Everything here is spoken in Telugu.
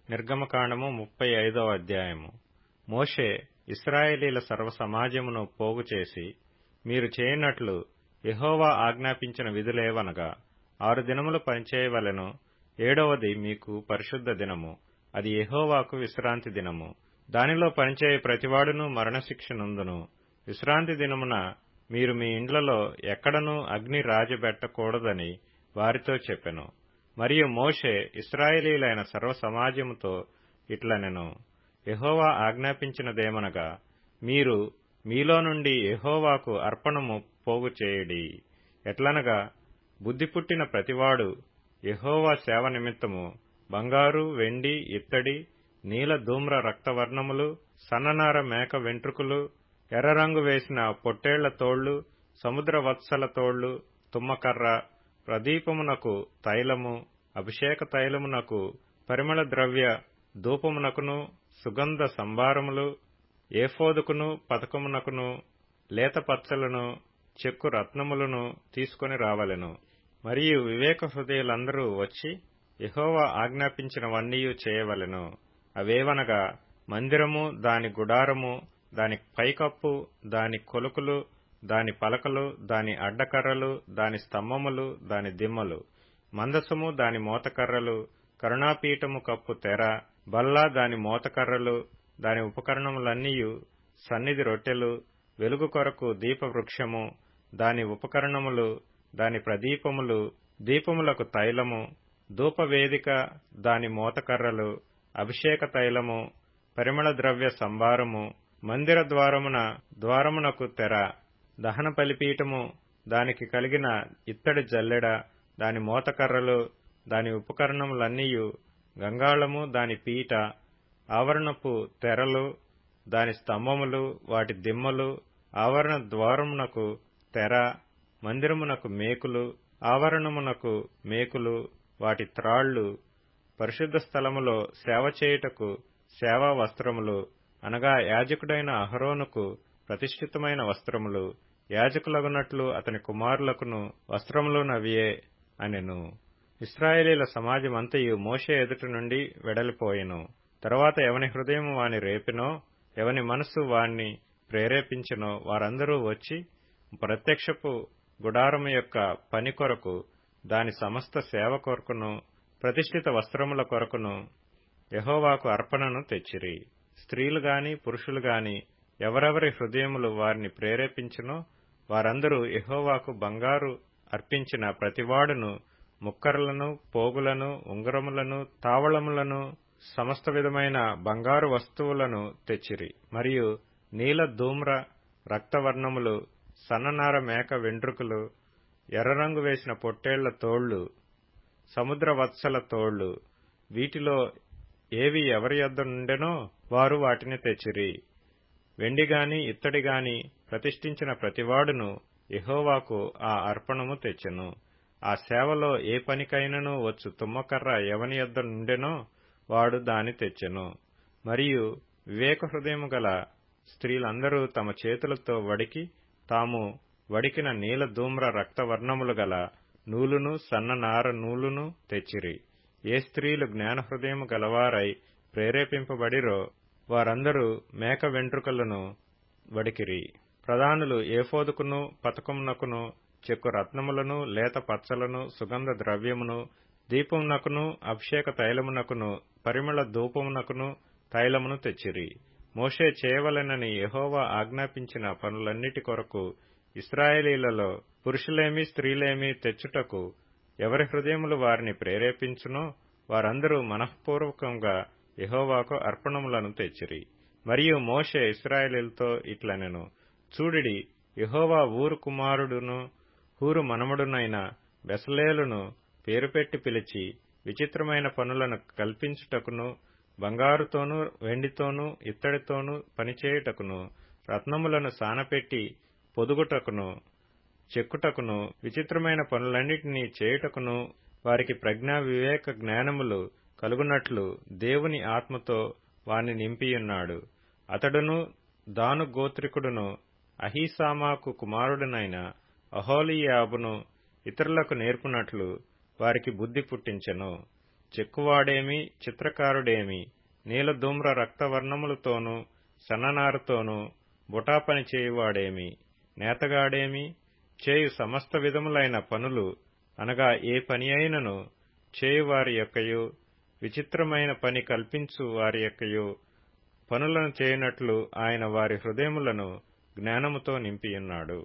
నిర్గమకాండము 35వ అధ్యాయము. మోషే ఇశ్రాయేలీల సర్వ సమాజమును పోగుచేసి, మీరు చేయనట్లు యెహోవా ఆజ్ఞాపించిన విధులేవనగా 6 దినములు పనిచేయవలెను, 7వది మీకు పరిశుద్ధ దినము, అది యెహోవాకు విశ్రాంతి దినము. దానిలో పనిచేయ ప్రతివాడును మరణశిక్ష నొందును. విశ్రాంతి దినమున మీరు మీ ఇండ్లలో ఎక్కడనూ అగ్ని రాజబెట్టకూడదని వారితో చెప్పెను. మరియు మోషే ఇశ్రాయేలీలైన సర్వ సమాజముతో ఇట్లనెను, యెహోవా ఆజ్ఞాపించినదేమనగా, మీరు మీలో నుండి యెహోవాకు అర్పణము పోగు చేయుడి. ఎట్లనగా, బుద్ధి పుట్టిన ప్రతివాడు యెహోవా సేవ నిమిత్తము బంగారు, వెండి, ఇత్తడి, నీల ధూమ్ర రక్తవర్ణములు, సన్ననార మేక వెంట్రుకలు, ఎర్రరంగు వేసిన పొట్టేళ్ల తోళ్లు, సముద్ర వత్సల తోళ్లు, తుమ్మకర్ర, ప్రదీపమునకు తైలము, అభిషేక తైలమునకు, పరిమళ ద్రవ్య ధూపమునకును, సుగంధ సంభారములు, ఏఫోదుకును, పతకమునకును, లేత పచ్చలను, చెక్కు రత్నములను తీసుకొని రావలెను. మరియు వివేక హృదయులందరూ వచ్చి యెహోవా ఆజ్ఞాపించినవన్నీ చేయవలెను. అవేవనగా, మందిరము, దాని గుడారము, దాని పైకప్పు, దాని కొలుకులు, దాని పలకలు, దాని అడ్డకర్రలు, దాని స్తంభములు, దాని దిమ్మలు, మందసము, దాని మోతకర్రలు, కరుణాపీఠము కప్పు తెర, బల్ల, దాని మోతకర్రలు, దాని ఉపకరణములన్నీయు, సన్నిధి రొట్టెలు, వెలుగు కొరకు దీపవృక్షము, దాని ఉపకరణములు, దాని ప్రదీపములు, దీపములకు తైలము, ధూపవేదిక, దాని మోతకర్రలు, అభిషేక తైలము, పరిమళ ద్రవ్య సంభారము, మందిర ద్వారమునకు తెర, దహన బలిపీఠము, దానికి కలిగిన ఇత్తడి జల్లెడ, దాని మోతకర్రలు, దాని ఉపకరణములన్నీయు, గంగాళము, దాని పీట, ఆవరణపు తెరలు, దాని స్తంభములు, వాటి దిమ్మలు, ఆవరణ ద్వారమునకు తెర, మందిరమునకు మేకులు, ఆవరణమునకు మేకులు, వాటి త్రాళ్లు, పరిశుద్ధ స్థలములో సేవ చేయుటకు సేవా వస్త్రములు, అనగా యాజకుడైన అహరోనుకు ప్రతిష్ఠితమైన వస్త్రములు, యాజకులగునట్లు అతని కుమారులకును వస్త్రములునవియే అనెను. ఇశ్రాయేలీల సమాజమంతయు మోషే ఎదుట నుండి వెడలిపోయెను. తరువాత ఎవని హృదయం వాని రేపినో, ఎవని మనస్సు వాణ్ణి ప్రేరేపించినో వారందరూ వచ్చి ప్రత్యక్షపు గుడారము యొక్క పని కొరకు, దాని సమస్త సేవ కొరకును, ప్రతిష్ఠిత వస్త్రముల కొరకును యెహోవాకు అర్పణను తెచ్చిరి. స్త్రీలు గాని పురుషులు గాని ఎవరెవరి హృదయములు వారిని ప్రేరేపించినో వారందరూ యెహోవాకు బంగారు అర్పించిన ప్రతివాడును ముక్కరలను, పోగులను, ఉంగరములను, తావళములను, సమస్త విధమైన బంగారు వస్తువులను తెచ్చిరి. మరియు నీల ధూమ్ర రక్తవర్ణములు, సన్ననార మేక వెంట్రుకలు, ఎర్రరంగు వేసిన పొట్టేళ్ల తోళ్లు, సముద్ర వత్సల తోళ్లు, వీటిలో ఏవి ఎవరి యొద్ద నుండెనో వారు వాటిని తెచ్చిరి. వెండిగాని ఇత్తడిగాని ప్రతిష్ఠించిన ప్రతివాడును యెహోవాకు ఆ అర్పణము తెచ్చెను. ఆ సేవలో ఏ పనికైనను వచ్చు తుమ్మకర్ర ఎవని యొద్ద నుండెనో వాడు దాని తెచ్చెను. మరియు వివేక హృదయము గల స్త్రీలందరూ తమ చేతులతో వడికి తాము వడికిన నీల ధూమ్ర రక్తవర్ణములు గల నూలును, సన్ననార నూలును తెచ్చిరి. ఏ స్త్రీలు జ్ఞాన హృదయము గలవారై ప్రేరేపింపబడిరో వారందరూ మేక వెంట్రుకలను వడికిరి. ప్రధానులు ఏఫోదుకును, పతకమునకును, చెక్కు రత్నములను, లేత పచ్చలను, సుగంధ ద్రవ్యమును, దీపమునకును, అభిషేక తైలమునకును, పరిమళ ధూపమునకును తైలమును తెచ్చిరి. మోషే చేయవలెనని యెహోవా ఆజ్ఞాపించిన పనులన్నిటి కొరకు ఇశ్రాయేలీలలో పురుషులేమి స్త్రీలేమి తెచ్చుటకు ఎవరి హృదయములు వారిని ప్రేరేపించునో వారందరూ మనఃపూర్వకంగా యెహోవాకు అర్పణములను తెచ్చిరి. మరియు మోషే ఇశ్రాయేలీలతో ఇట్లనెను, చూడిడి, యెహోవా ఊరు కుమారుడును హూరు మనుమడునైన బెసలేలును పేరుపెట్టి పిలిచి విచిత్రమైన పనులను కల్పించుటకును, బంగారుతోనూ వెండితోనూ ఇత్తడితోనూ పనిచేయుటకును, రత్నములను సానపెట్టి పొదుగుటకును, చెక్కుటకును, విచిత్రమైన పనులన్నిటినీ చేయుటకును వారికి ప్రజ్ఞా వివేక జ్ఞానములు కలుగునట్లు దేవుని ఆత్మతో వాని నింపియున్నాడు. అతడును దాను గోత్రికుడును అహీసామాకు కుమారుడునైన అహోలీయాబును ఇతరులకు నేర్పునట్లు వారికి బుద్ధి పుట్టించెను. చెక్కువాడేమి, చిత్రకారుడేమి, నీలధూమ్ర రక్తవర్ణములతోనూ సన్ననారతోనూ బుటాపని చేయువాడేమి, నేతగాడేమి, చేయు సమస్త విధములైన పనులు అనగా ఏ పని అయినను చేయువారి యొక్కయు విచిత్రమైన పని కల్పించు వారి యొక్కయు పనులను చేయునట్లు ఆయన వారి హృదయములను జ్ఞానముతో నింపియున్నాడు.